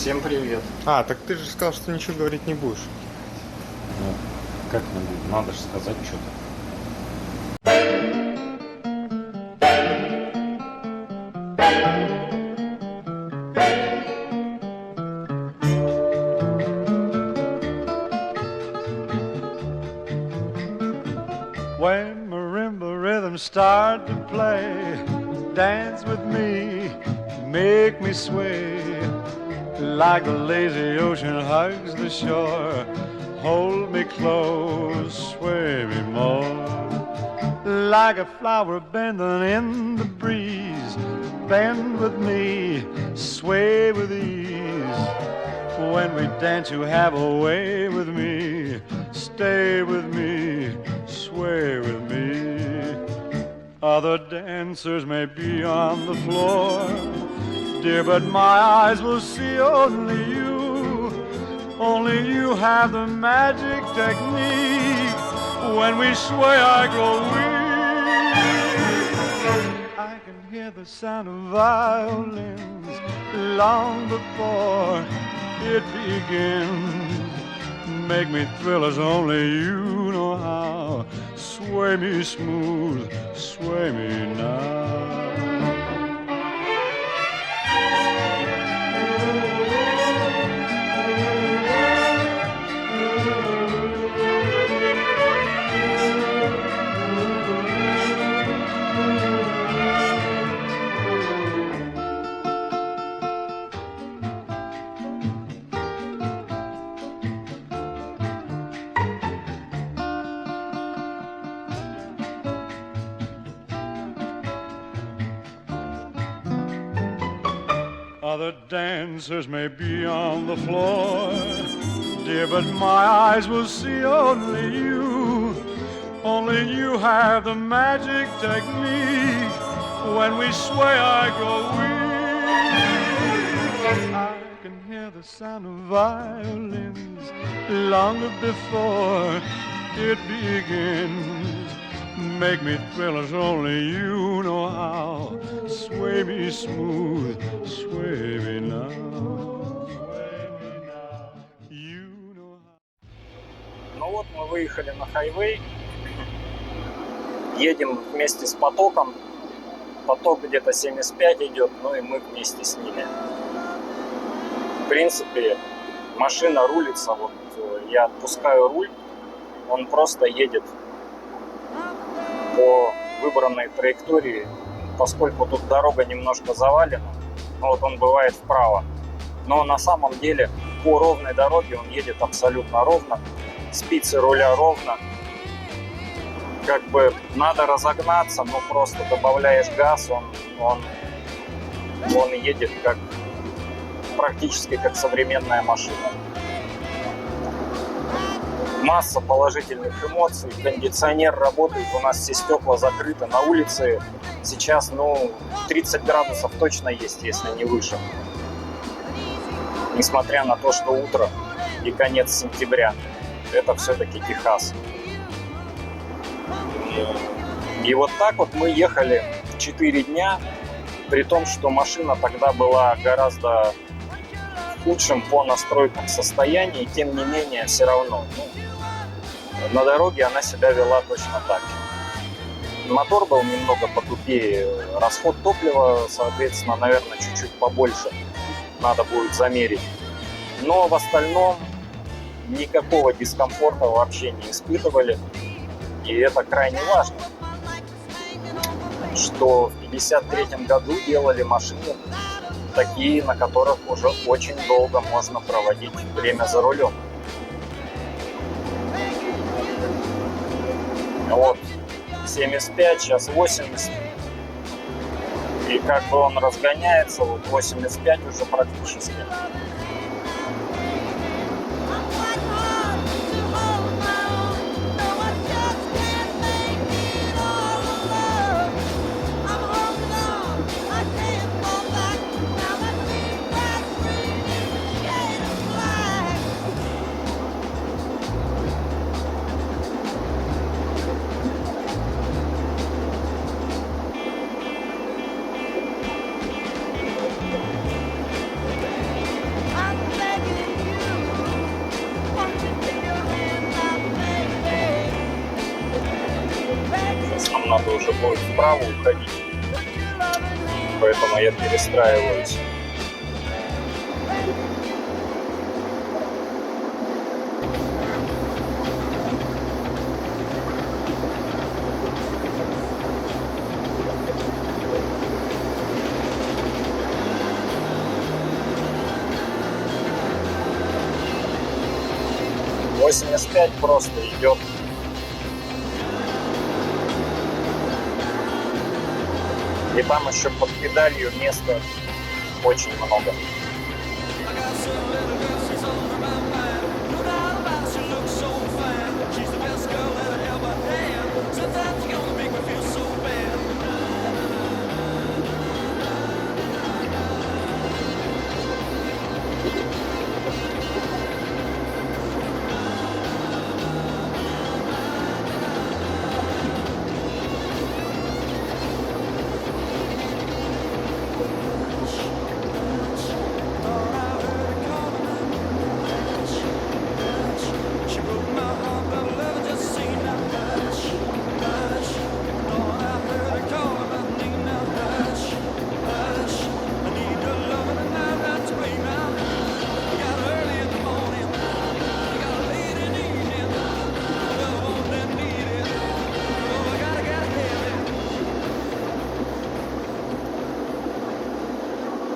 Всем привет. А, так ты же сказал, что ничего говорить не будешь. Ну, как не буду? Надо же сказать что-то. When marimba rhythms start to play, dance with me, make me sway. Like the lazy ocean hugs the shore, hold me close, sway me more. Like a flower bending in the breeze, bend with me, sway with ease. When we dance you have a way with me, stay with me, sway with me. Other dancers may be on the floor, dear, but my eyes will see only you. Only you have the magic technique. When we sway, I grow weak. I can hear the sound of violins long before it begins. Make me thrill as only you know how. Sway me smooth, sway me now. Other dancers may be on the floor, dear, but my eyes will see only you. Only you have the magic technique. When we sway, I grow weak. I can hear the sound of violins long before it begins. Make me thrill as only you know how. Sway me smooth, sway me now. Sway me now. You know how. Ну вот мы выехали на хайвей. Едем вместе с потоком. Поток где-то 75 идет, ну и мы вместе с ними. В принципе, машина рулится. Вот я отпускаю руль, он просто едет по выбранной траектории, поскольку тут дорога немножко завалена, вот он бывает вправо. Но на самом деле по ровной дороге он едет абсолютно ровно, спицы руля ровно. Как бы надо разогнаться, но просто добавляешь газ, он едет как практически как современная машина. Масса положительных эмоций, кондиционер работает, у нас все стекла закрыты, на улице сейчас 30 градусов точно есть, если не выше. Несмотря на то, что утро и конец сентября, это все-таки Техас. И вот так вот мы ехали 4 дня, при том, что машина тогда была гораздо в худшем по настройкам состоянии, тем не менее все равно. На дороге она себя вела точно так же. Мотор был немного потупее, расход топлива, соответственно, наверное, чуть-чуть побольше надо будет замерить. Но в остальном никакого дискомфорта вообще не испытывали. И это крайне важно, что в 1953 году делали машины такие, на которых уже очень долго можно проводить время за рулем. Вот 75, сейчас 80. И как бы он разгоняется, вот 85 уже практически. надо уже будет вправо уходить. Поэтому я перестраиваюсь. «85» просто идет. И там еще под педалью места очень много.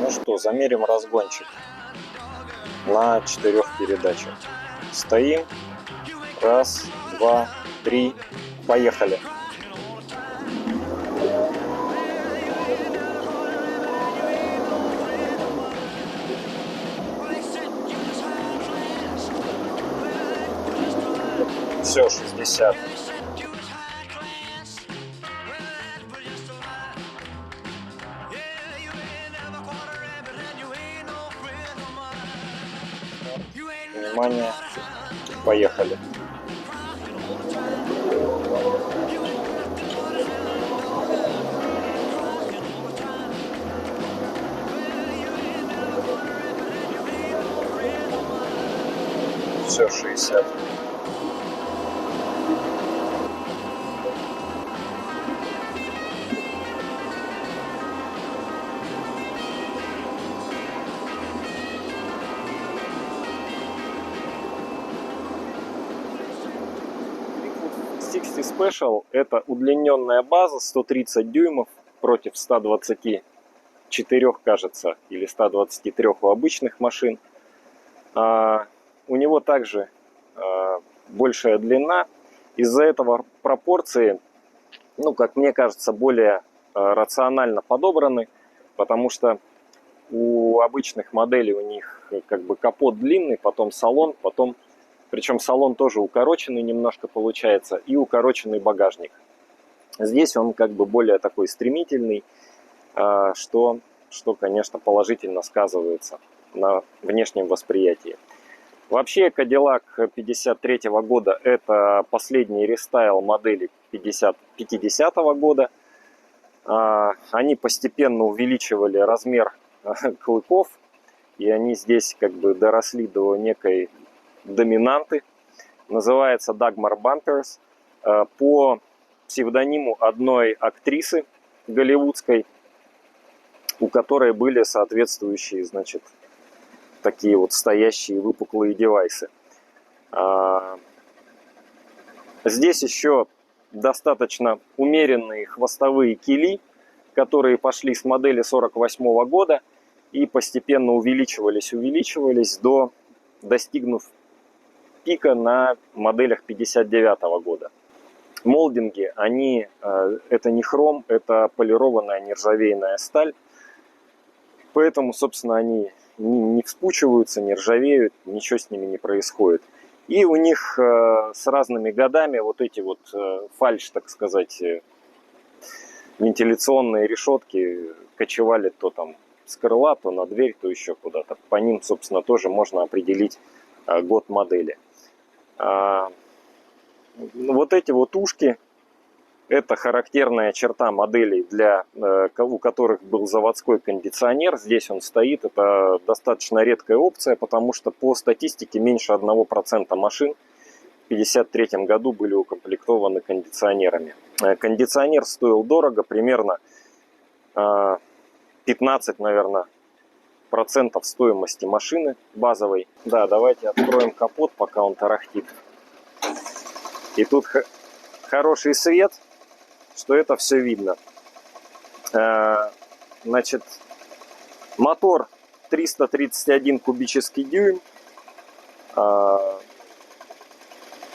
Ну что, замерим разгончик на 4 передачах. Стоим. Раз, два, три. Поехали. Все, 60. Внимание, поехали. Все, 60. Special — это удлиненная база 130 дюймов против 124, кажется, или 123 у обычных машин. У него также большая длина. Из-за этого пропорции, ну, как мне кажется, более рационально подобраны, потому что у обычных моделей у них как бы капот длинный, потом салон, потом... Причем салон тоже укороченный немножко получается, и укороченный багажник. Здесь он как бы более такой стремительный, что конечно, положительно сказывается на внешнем восприятии. Вообще, Cadillac 53 года – это последний рестайл модели 50 года. Они постепенно увеличивали размер клыков, и они здесь как бы доросли до некой доминанты. Называется Dagmar Bumpers по псевдониму одной актрисы голливудской, у которой были соответствующие, значит, такие вот стоящие выпуклые девайсы. Здесь еще достаточно умеренные хвостовые кили, которые пошли с модели 48 года и постепенно увеличивались, достигнув пика на моделях 59 года. Молдинги, они, это не хром, это полированная нержавейная сталь. Поэтому, собственно, они не вспучиваются, не ржавеют, ничего с ними не происходит. И у них с разными годами вот эти вот фальш, так сказать, вентиляционные решетки кочевали то там с крыла, то на дверь, то еще куда-то. По ним, собственно, тоже можно определить год модели. Вот эти вот ушки — это характерная черта моделей, у которых был заводской кондиционер. Здесь он стоит. Это достаточно редкая опция, потому что по статистике меньше 1% машин 1953 году были укомплектованы кондиционерами. Кондиционер стоил дорого, примерно 15, наверное, процентов стоимости машины базовой. Да, давайте откроем капот, пока он тарахтит. И тут хороший свет, что это все видно. Значит, мотор 331 кубический дюйм.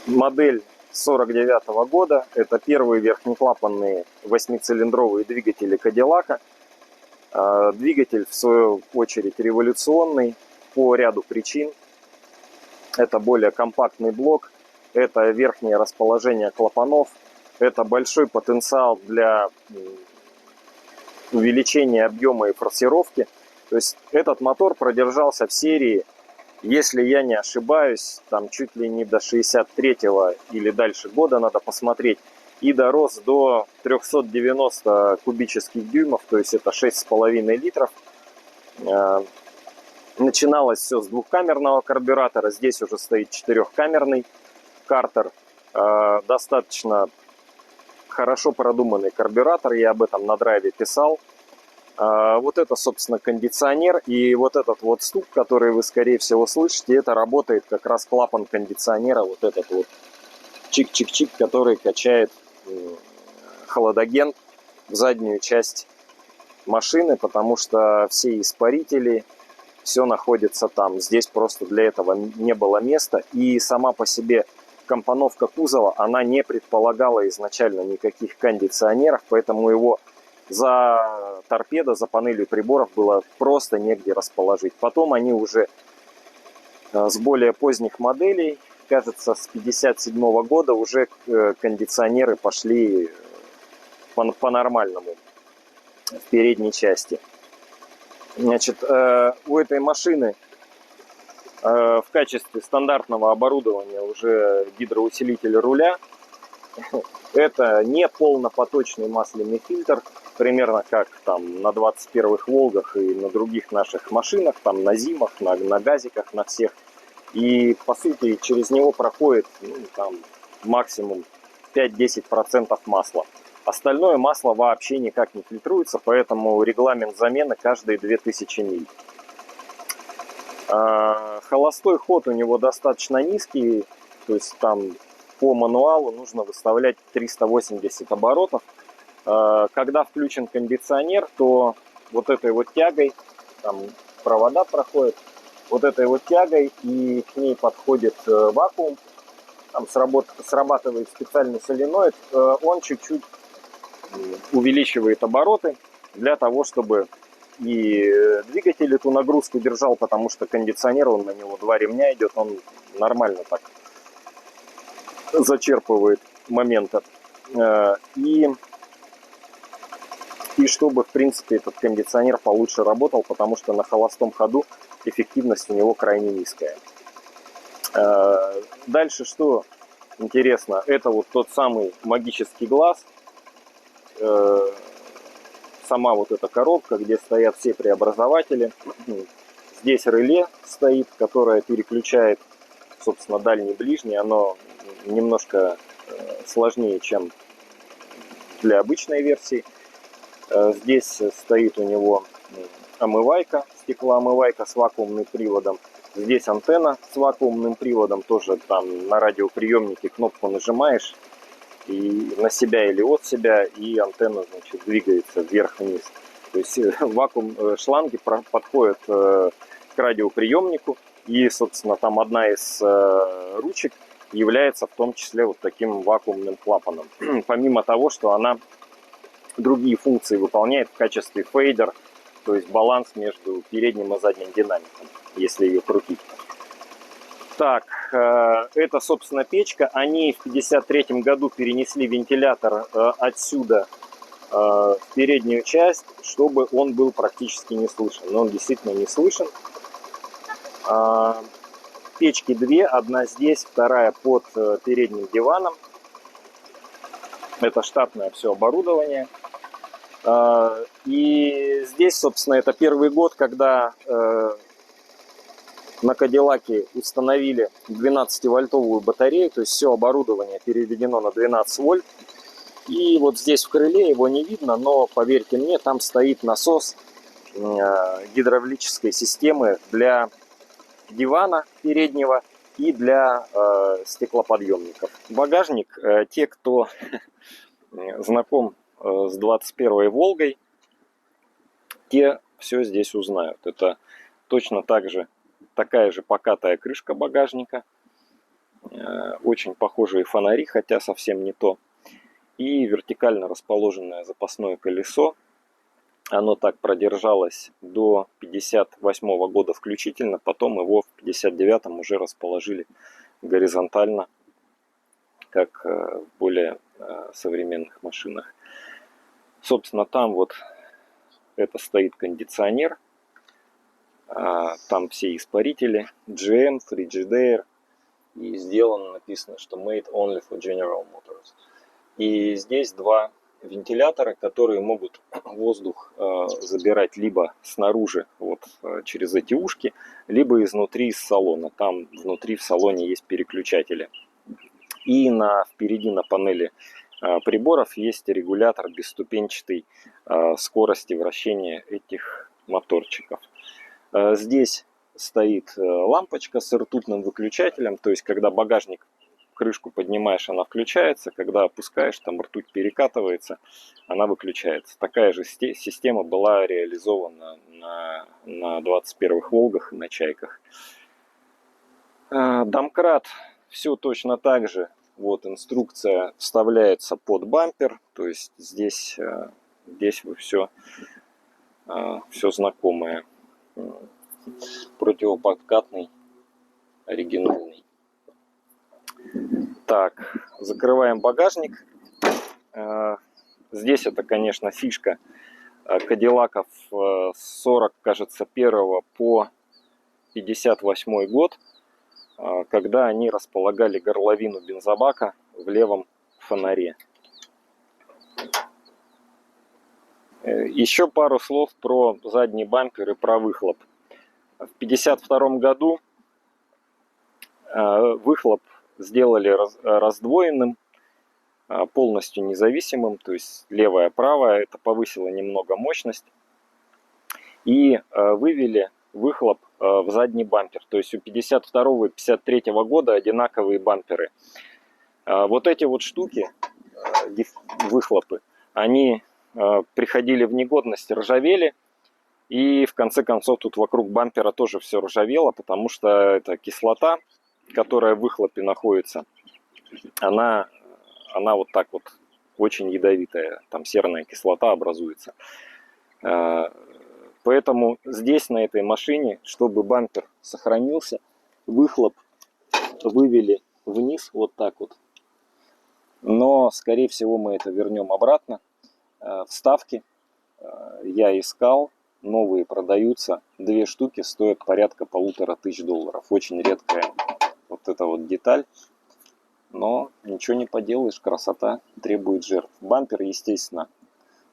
Модель 49 года. Это первые верхнеклапанные 8-цилиндровые двигатели Кадиллака. Двигатель, в свою очередь, революционный по ряду причин. Это более компактный блок, это верхнее расположение клапанов, это большой потенциал для увеличения объема и форсировки. То есть этот мотор продержался в серии, если я не ошибаюсь, там чуть ли не до 63-го или дальше года, надо посмотреть, и дорос до 390 кубических дюймов, то есть это 6,5 литров. Начиналось все с двухкамерного карбюратора, здесь уже стоит четырехкамерный картер. Достаточно хорошо продуманный карбюратор, я об этом на драйве писал. Вот это, собственно, кондиционер, и вот этот вот стук, который вы, скорее всего, слышите, это работает как раз клапан кондиционера, вот этот вот чик-чик-чик, который качает холодоген в заднюю часть машины, потому что все испарители, все находится там. Здесь просто для этого не было места, и сама по себе компоновка кузова, она не предполагала изначально никаких кондиционеров, поэтому его за торпедо, за панелью приборов было просто негде расположить. Потом они уже с более поздних моделей, кажется, с 1957 года уже кондиционеры пошли по-нормальному в передней части. Значит, у этой машины в качестве стандартного оборудования уже гидроусилитель руля. Это не полнопоточный масляный фильтр, примерно как там на 21-х Волгах и на других наших машинах, там на Зимах, на газиках, на всех. И по сути через него проходит там, максимум 5-10% масла. Остальное масло вообще никак не фильтруется, поэтому регламент замены каждые 2000 миль. Холостой ход у него достаточно низкий, то есть там по мануалу нужно выставлять 380 оборотов. Когда включен кондиционер, то вот этой вот тягой, там провода проходят, вот этой вот тягой, и к ней подходит вакуум, там срабатывает специальный соленоид, он чуть-чуть увеличивает обороты для того, чтобы и двигатель эту нагрузку держал, потому что кондиционер, он на него 2 ремня идет, он нормально так зачерпывает момента. И чтобы, в принципе, этот кондиционер получше работал, потому что на холостом ходу эффективность у него крайне низкая. Дальше что интересно, это вот тот самый магический глаз. Сама вот эта коробка, где стоят все преобразователи. Здесь реле стоит, которое переключает, собственно, дальний и ближний. Оно немножко сложнее, чем для обычной версии. Здесь стоит у него омывайка, стеклоомывайка с вакуумным приводом. Здесь антенна с вакуумным приводом, тоже там на радиоприемнике кнопку нажимаешь и на себя или от себя, и антенна, значит, двигается вверх-вниз. То есть шланги подходят к радиоприемнику, и, собственно, там одна из ручек является в том числе вот таким вакуумным клапаном. Помимо того, что она другие функции выполняет в качестве фейдер, то есть баланс между передним и задним динамиком, если ее крутить. Так, это, собственно, печка. Они в 1953 году перенесли вентилятор отсюда в переднюю часть, чтобы он был практически не слышен. Но он действительно не слышен. Печки 2, одна здесь, вторая под передним диваном. Это штатное все оборудование. И здесь, собственно, это первый год, когда На Кадиллаке установили 12-вольтовую батарею, то есть все оборудование переведено на 12 вольт. И вот здесь в крыле его не видно, но поверьте мне, там стоит насос гидравлической системы для дивана переднего и для стеклоподъемников. Багажник, те, кто знаком с 21-й Волгой, те все здесь узнают. Это точно так же, такая же покатая крышка багажника, очень похожие фонари, хотя совсем не то, и вертикально расположенное запасное колесо. Оно так продержалось до 58 года включительно, потом его в 59-м уже расположили горизонтально, как в более современных машинах. Собственно, там вот это стоит кондиционер, там все испарители, GM, Frigidaire, и сделано, написано, что made only for General Motors. И здесь два вентилятора, которые могут воздух забирать либо снаружи, вот через эти ушки, либо изнутри, из салона. Там внутри в салоне есть переключатели. И впереди на панели приборов есть регулятор бесступенчатой скорости вращения этих моторчиков. Здесь стоит лампочка с ртутным выключателем, то есть когда багажник, крышку поднимаешь, она включается, когда опускаешь, там ртуть перекатывается, она выключается. Такая же система была реализована на 21-х Волгах и на Чайках. Домкрат, все точно так же. Вот инструкция вставляется под бампер, то есть здесь вы все знакомое. Противоподкатный, оригинальный. Так, закрываем багажник. Здесь это, конечно, фишка Кадиллаков с 40, кажется, 1 по 58 год, когда они располагали горловину бензобака в левом фонаре. Еще пару слов про задний бампер и про выхлоп. В 1952 году выхлоп сделали раздвоенным, полностью независимым, то есть левая, правая, это повысило немного мощность. И вывели выхлоп в задний бампер, то есть у 52 и 53 года одинаковые бамперы. Вот эти вот штуки, выхлопы, они приходили в негодность, ржавели, и в конце концов тут вокруг бампера тоже все ржавело, потому что это кислота, которая в выхлопе находится, она вот так вот очень ядовитая, там серная кислота образуется. Поэтому здесь, на этой машине, чтобы бампер сохранился, выхлоп вывели вниз вот так вот. Но, скорее всего, мы это вернем обратно. Вставки я искал, новые продаются, 2 штуки стоят порядка $1500. Очень редкая вот эта вот деталь, но ничего не поделаешь, красота требует жертв. Бампер, естественно,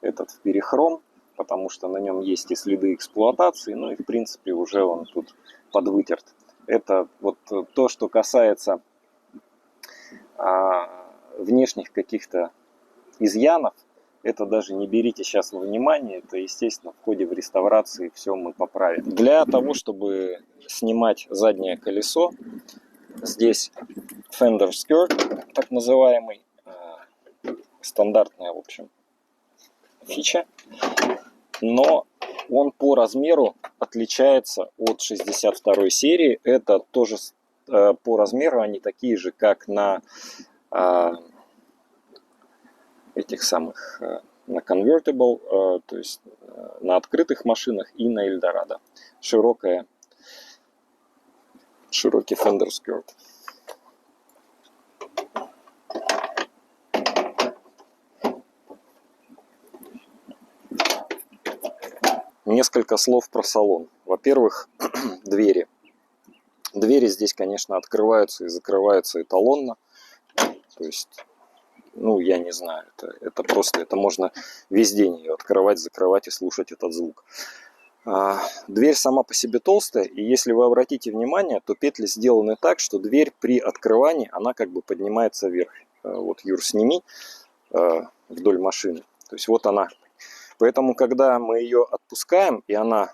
этот в перехром, потому что на нем есть и следы эксплуатации, ну и в принципе уже он тут подвытерт. Это вот то, что касается внешних каких-то изъянов. Это даже не берите сейчас во внимание, это, естественно, в ходе реставрации все мы поправим. Для того, чтобы снимать заднее колесо, здесь fender skirt, так называемый, стандартная, в общем, фича, но он по размеру отличается от 62 серии. Это тоже по размеру они такие же, как на этих самых, на Convertible, то есть на открытых машинах и на Эльдорадо. Широкий fender skirt. Несколько слов про салон. Во-первых, двери. Двери здесь, конечно, открываются и закрываются эталонно. То есть, ну, я не знаю, это просто, это можно весь день ее открывать, закрывать и слушать этот звук. Дверь сама по себе толстая, и если вы обратите внимание, то петли сделаны так, что дверь при открывании, она как бы поднимается вверх. Вот, Юр, сними вдоль машины. То есть вот она. Поэтому, когда мы ее отпускаем, и она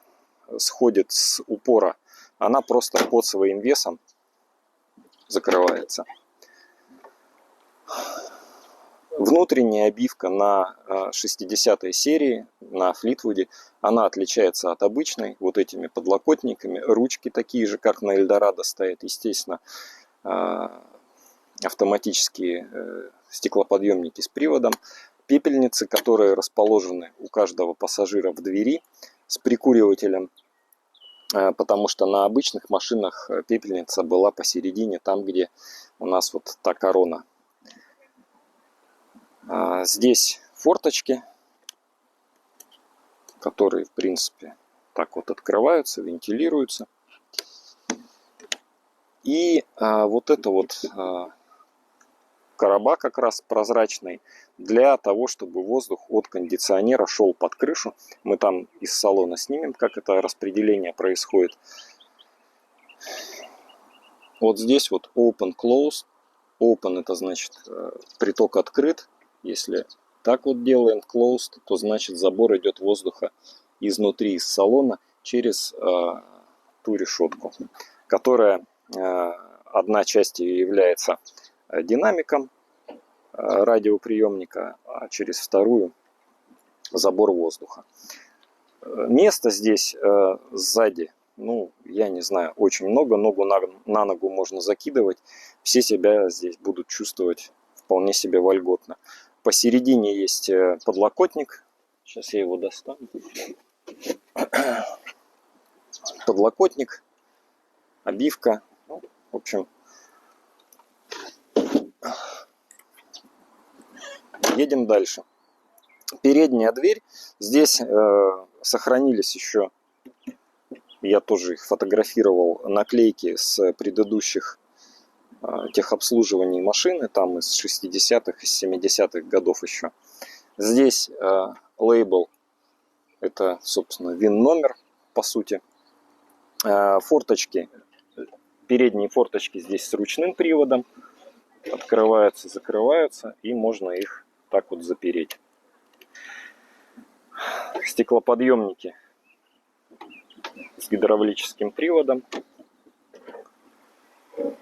сходит с упора, она просто под своим весом закрывается. Внутренняя обивка на 60-й серии, на Флитвуде, она отличается от обычной вот этими подлокотниками. Ручки такие же, как на Эльдорадо стоят, естественно. Автоматические стеклоподъемники с приводом. Пепельницы, которые расположены у каждого пассажира в двери с прикуривателем. Потому что на обычных машинах пепельница была посередине, там, где у нас вот та корона. Здесь форточки, которые, в принципе, так вот открываются, вентилируются. И вот это вот короба как раз прозрачный для того, чтобы воздух от кондиционера шел под крышу. Мы там из салона снимем, как это распределение происходит. Вот здесь вот open, close. Open это значит приток открыт. Если так вот делаем closed, то значит забор идет воздуха изнутри, из салона, через ту решетку, которая одна часть является динамиком радиоприемника, а через вторую забор воздуха. Места здесь сзади, ну, я не знаю, очень много, ногу на ногу можно закидывать, все себя здесь будут чувствовать вполне себе вольготно. Посередине есть подлокотник. Сейчас я его достану. Подлокотник, обивка. Ну, в общем, едем дальше. Передняя дверь. Здесь сохранились еще, я тоже их фотографировал, наклейки с предыдущих техобслуживаний машины, там из 60-х, из 70-х годов еще. Здесь лейбл, это, собственно, ВИН-номер, по сути. Форточки, передние форточки здесь с ручным приводом. Открываются, закрываются, и можно их так вот запереть. Стеклоподъемники с гидравлическим приводом.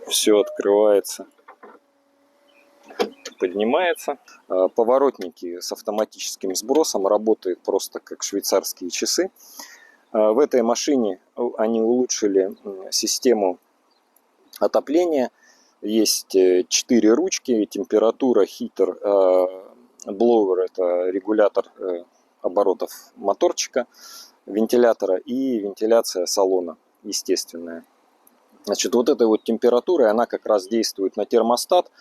Все открывается, поднимается. Поворотники с автоматическим сбросом работают просто как швейцарские часы. В этой машине они улучшили систему отопления. Есть 4 ручки, температура, хитер, блоуэр, это регулятор оборотов моторчика, вентилятора и вентиляция салона естественная. Значит, вот этой вот температурой она как раз действует на термостат.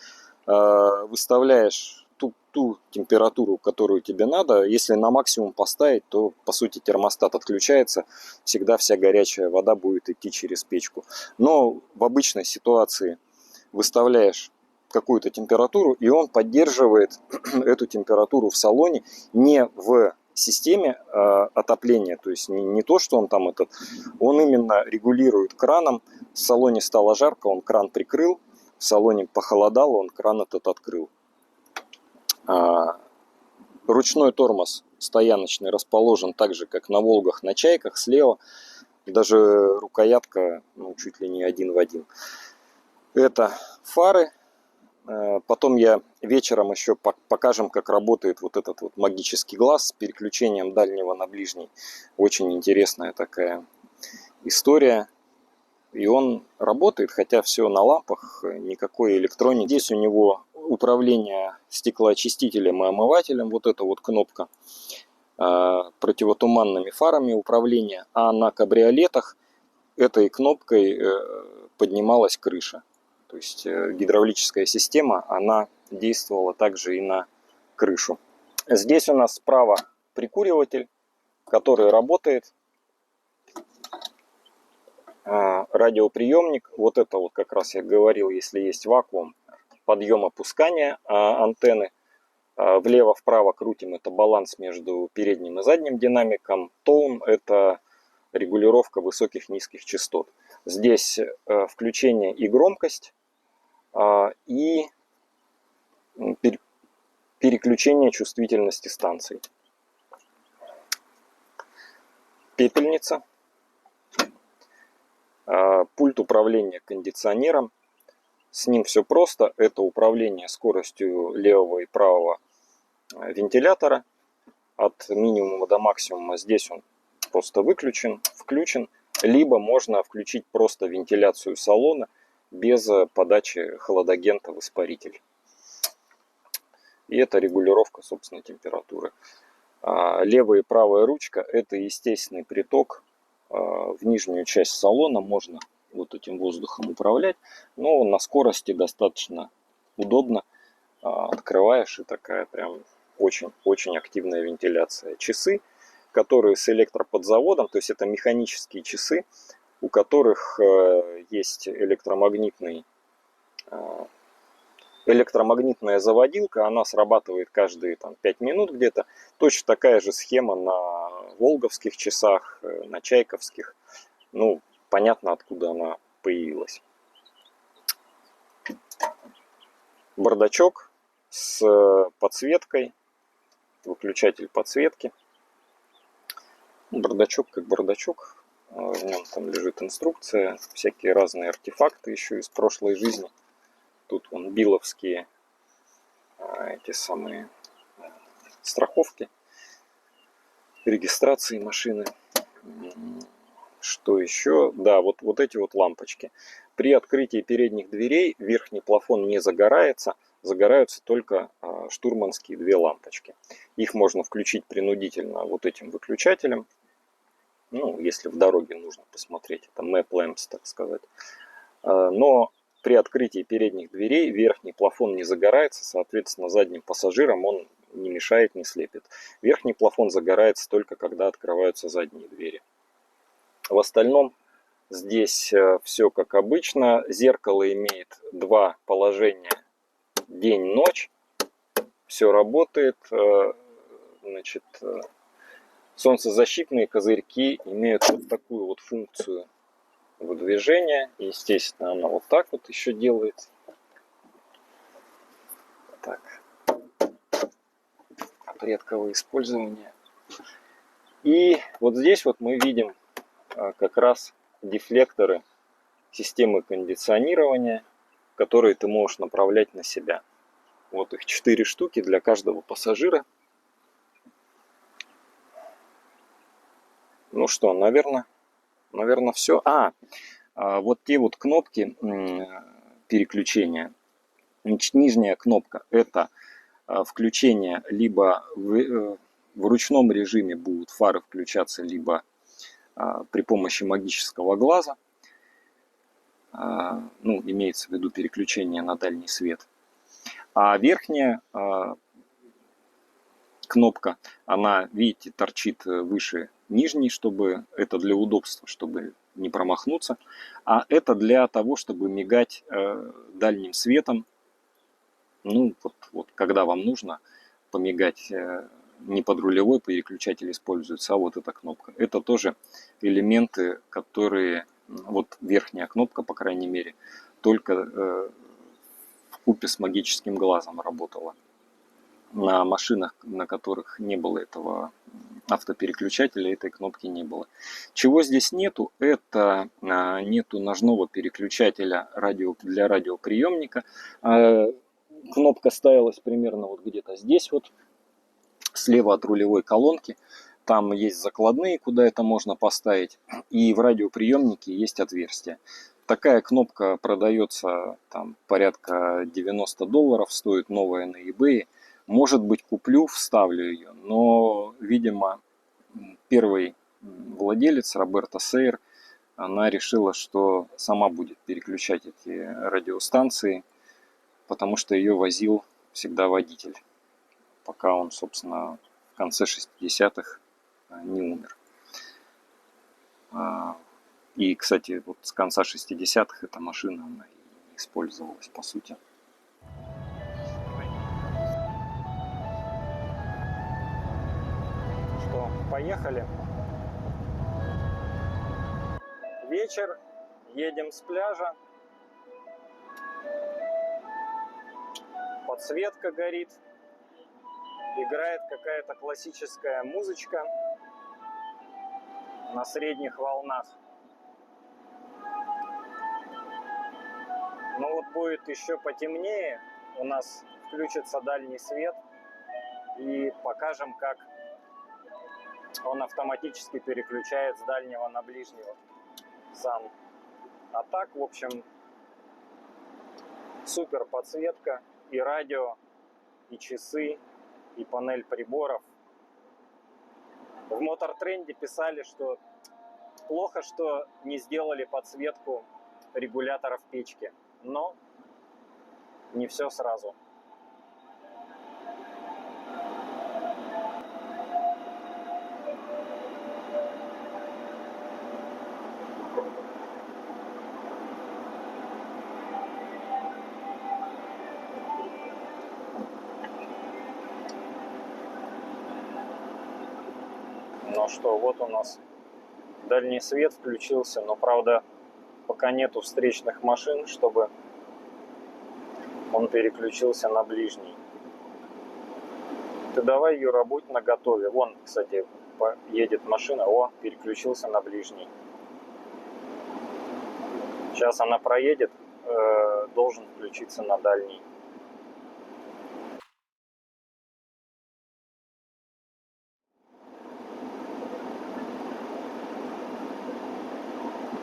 Выставляешь ту температуру, которую тебе надо. Если на максимум поставить, то по сути термостат отключается. Всегда вся горячая вода будет идти через печку. Но в обычной ситуации выставляешь какую-то температуру, и он поддерживает эту температуру в салоне не в системе отопления, то есть не то, что он там он именно регулирует краном. В салоне стало жарко, он кран прикрыл, в салоне похолодало, он кран этот открыл. Ручной тормоз стояночный расположен так же, как на Волгах, на Чайках, слева. Даже рукоятка, ну, чуть ли не один в один. Это фары. Потом я вечером еще покажем, как работает вот этот вот магический глаз с переключением дальнего на ближний. Очень интересная такая история. И он работает, хотя все на лампах, никакой электроники. Здесь у него управление стеклоочистителем и омывателем, вот эта вот кнопка. Противотуманными фарами управление. А на кабриолетах этой кнопкой поднималась крыша. То есть гидравлическая система, она действовала также и на крышу. Здесь у нас справа прикуриватель, который работает. Радиоприемник, вот это вот как раз я говорил, если есть вакуум, подъем-опускание антенны. Влево-вправо крутим, это баланс между передним и задним динамиком. Tone — это регулировка высоких-низких частот. Здесь включение и громкость, и переключение чувствительности станций. Пепельница, пульт управления кондиционером. С ним все просто. Это управление скоростью левого и правого вентилятора от минимума до максимума. Здесь он просто выключен, включен. Либо можно включить просто вентиляцию салона без подачи хладагента в испаритель. И это регулировка, собственно, температуры. Левая и правая ручка – это естественный приток в нижнюю часть салона. Можно вот этим воздухом управлять, но на скорости достаточно удобно. Открываешь, и такая прям очень активная вентиляция. Часы, которые с электроподзаводом, то есть это механические часы, у которых есть электромагнитная заводилка, она срабатывает каждые 5 минут где-то. Точно такая же схема на волговских часах, на чайковских. Ну, понятно, откуда она появилась. Бардачок с подсветкой, выключатель подсветки. Бардачок как бардачок. В нем там лежит инструкция, всякие разные артефакты еще из прошлой жизни. Тут вон биловские эти самые страховки, регистрации машины. Что еще? Да, вот эти вот лампочки. При открытии передних дверей верхний плафон не загорается, загораются только штурманские 2 лампочки. Их можно включить принудительно вот этим выключателем. Ну, если в дороге нужно посмотреть, это map lamps, так сказать. Но при открытии передних дверей верхний плафон не загорается, соответственно, задним пассажирам он не мешает, не слепит. Верхний плафон загорается только когда открываются задние двери. В остальном здесь все как обычно. Зеркало имеет 2 положения: день-ночь. Все работает. Значит, солнцезащитные козырьки имеют вот такую вот функцию выдвижения. Естественно, она вот так вот еще делается. Так. От редкого использования. И вот здесь вот мы видим как раз дефлекторы системы кондиционирования, которые ты можешь направлять на себя. Вот их 4 штуки для каждого пассажира. Ну что, наверное, все. Вот те вот кнопки переключения. Значит, нижняя кнопка – это включение, либо в ручном режиме будут фары включаться, либо при помощи магического глаза. Ну, имеется в виду переключение на дальний свет. А верхняя кнопка, она, видите, торчит выше нижней, чтобы это для удобства, чтобы не промахнуться. А это для того, чтобы мигать дальним светом. Ну, вот когда вам нужно помигать, не под рулевой переключатель используется, а вот эта кнопка. Это тоже элементы, которые, вот верхняя кнопка, по крайней мере, только вкупе с магическим глазом работала. На машинах, на которых не было этого автопереключателя, этой кнопки не было. Чего здесь нету? Это нету ножного переключателя для радиоприемника. Кнопка ставилась примерно вот где-то здесь вот, слева от рулевой колонки. Там есть закладные, куда это можно поставить. И в радиоприемнике есть отверстие. Такая кнопка продается там порядка $90, стоит новая на eBay. Может быть, куплю, вставлю ее. Но, видимо, первый владелец, Роберта Сейер, она решила, что сама будет переключать эти радиостанции, потому что ее возил всегда водитель, пока он, собственно, в конце 60-х не умер. И, кстати, вот с конца 60-х эта машина она и использовалась, по сути. Что, поехали? Вечер, едем с пляжа. Подсветка горит. Играет какая-то классическая музычка на средних волнах. Но вот будет еще потемнее, у нас включится дальний свет, и покажем, как он автоматически переключает с дальнего на ближнего сам. А так, в общем, супер подсветка, и радио, и часы, и панель приборов. В Мотор-Тренде писали, что плохо, что не сделали подсветку регуляторов печки. Но не все сразу. Ну что, вот у нас дальний свет включился, но правда пока нету встречных машин, чтобы он переключился на ближний. Ты давай, Юра, будь наготове. Вон, кстати, едет машина. О, переключился на ближний. Сейчас она проедет, должен включиться на дальний.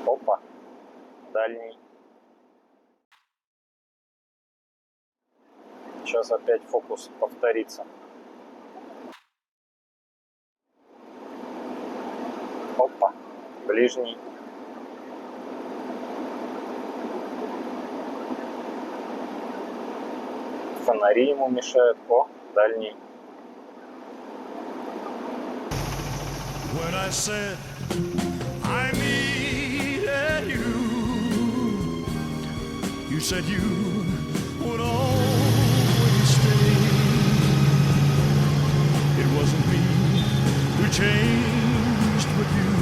Опа, дальний. Сейчас опять фокус повторится. Опа, ближний. Фонари ему мешают. О, дальний. When I said I needed you, you said you would always stay. It wasn't me who changed but you,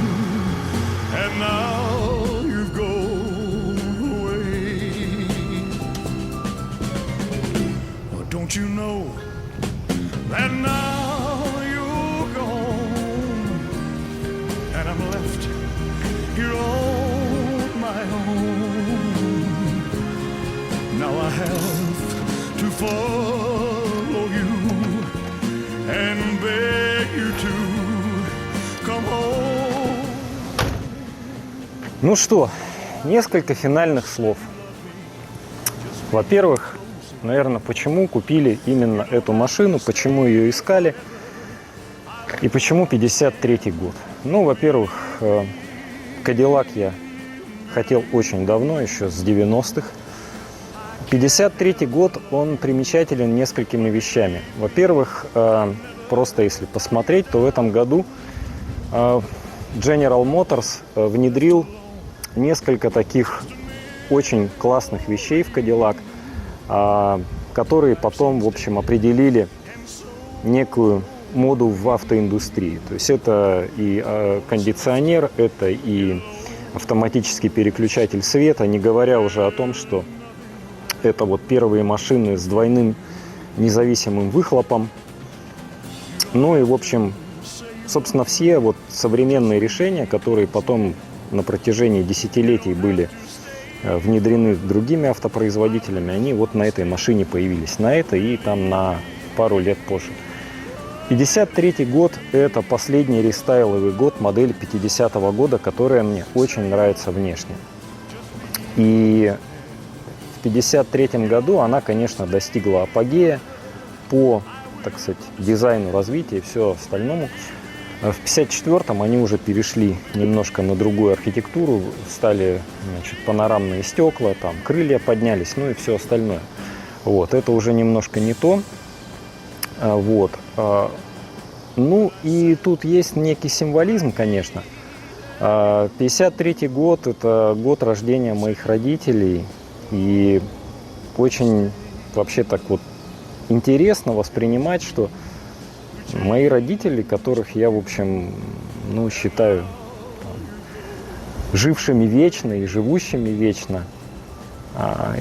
and now you've gone away. Oh, don't you know that now you're gone, and I'm left here on my own. Now I have to follow you and beg you to come home. Ну что, несколько финальных слов. Во-первых, наверное, почему купили именно эту машину, почему ее искали и почему 53-й год. Ну, во-первых, Кадиллак я хотел очень давно, еще с 90-х. 53-й год, он примечателен несколькими вещами. Во-первых, просто если посмотреть, то в этом году General Motors внедрил несколько таких очень классных вещей в Кадиллак, которые потом, в общем, определили некую моду в автоиндустрии. То есть это и кондиционер, это и автоматический переключатель света, не говоря уже о том, что это вот первые машины с двойным независимым выхлопом. Ну и, в общем, собственно, все вот современные решения, которые потом на протяжении десятилетий были внедрены другими автопроизводителями, они вот на этой машине появились. На этой и там на пару лет позже. 53-й год – это последний рестайловый год, модель 50-го года, которая мне очень нравится внешне. И в 53-м году она, конечно, достигла апогея по, так сказать, дизайну, развитию и все остальному. В 54-м они уже перешли немножко на другую архитектуру, стали, значит, панорамные стекла, там крылья поднялись, ну и все остальное. Вот, это уже немножко не то. Вот. Ну и тут есть некий символизм, конечно. 53-й год – это год рождения моих родителей. И очень вообще так вот интересно воспринимать, что мои родители, которых я, в общем, ну, считаю жившими вечно и живущими вечно.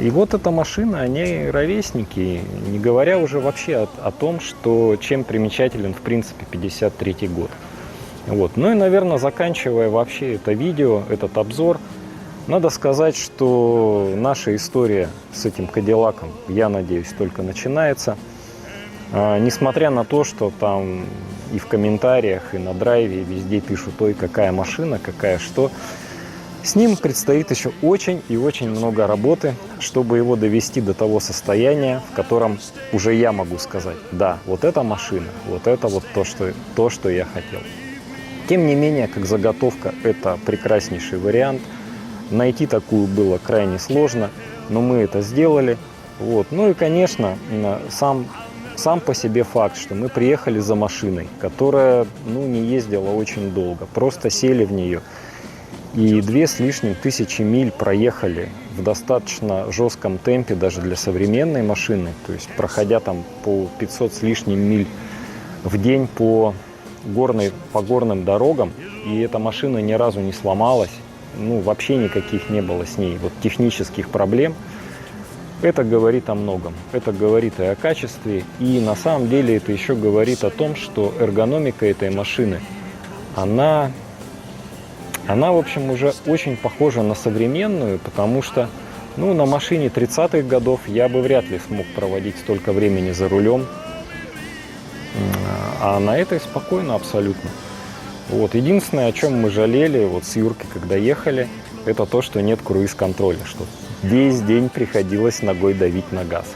И вот эта машина, они ровесники, не говоря уже вообще о том, что, чем примечателен, в принципе, 53-й год. Вот. Ну и, наверное, заканчивая вообще это видео, этот обзор, надо сказать, что наша история с этим Кадиллаком, я надеюсь, только начинается. Несмотря на то, что там и в комментариях, и на драйве, и везде пишут: ой, какая машина, какая что. С ним предстоит еще очень и очень много работы, чтобы его довести до того состояния, в котором уже я могу сказать: да, вот эта машина, вот это вот то, что я хотел. Тем не менее, как заготовка, это прекраснейший вариант. Найти такую было крайне сложно, но мы это сделали. Вот. Ну и, конечно, сам по себе факт, что мы приехали за машиной, которая не ездила очень долго, просто сели в нее. И 2 с лишним тысячи миль проехали в достаточно жестком темпе даже для современной машины. То есть проходя там по 500 с лишним миль в день по горным дорогам. И эта машина ни разу не сломалась. Вообще никаких не было с ней технических проблем. Это говорит о многом. Это говорит и о качестве. И на самом деле это еще говорит о том, что эргономика этой машины, она в общем, уже очень похожа на современную, потому что, на машине 30-х годов я бы вряд ли смог проводить столько времени за рулем, а на этой спокойно абсолютно. Вот. Единственное, о чем мы жалели с Юркой, когда ехали, это то, что нет круиз-контроля, что весь день приходилось ногой давить на газ.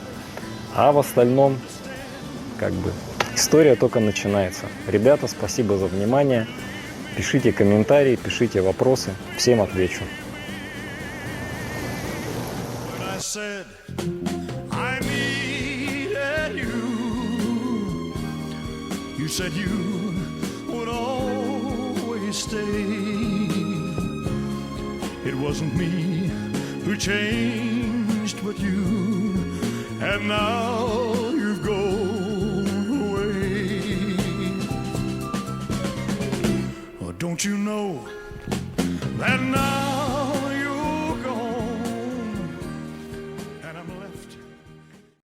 А в остальном, история только начинается. Ребята, спасибо за внимание. Пишите комментарии, пишите вопросы. Всем отвечу. It wasn't me who changed, but you, and now you've gone away. Oh, don't you know that now